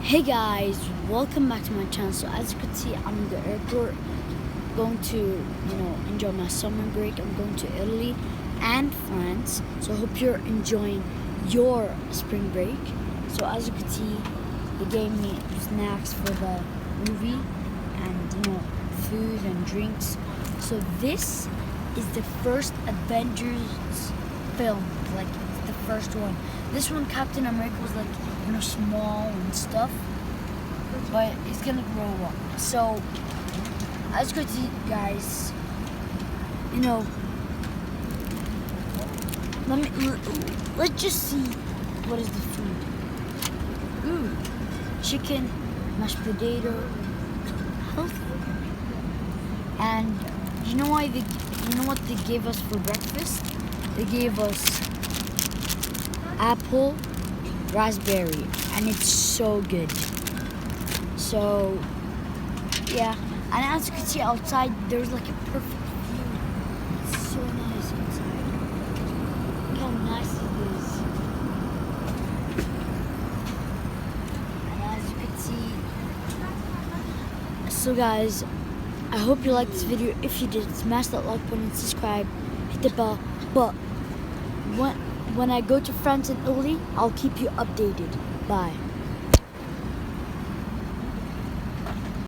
Hey guys, welcome back to my channel. So as you can see, I'm in the airport going to enjoy my summer break. I'm going to Italy and France, so I hope you're enjoying your spring break. So as you can see, they gave me snacks for the movie and food and drinks. So this is the first Avengers film, like it's the first one. This one, Captain America, was like small and stuff, but it's gonna grow up. So as you can see, guys, let's just see what is the food. Chicken, mashed potato, healthy. And you know what they gave us for breakfast? They gave us apple, raspberry, and it's so good. So yeah, and as you can see outside, there's like a perfect view. It's so nice outside. Look how nice it is. And as you can see, so guys, I hope you liked this video. If you did, smash that like button, subscribe, hit the bell. But when I go to France and Italy, I'll keep you updated. Bye.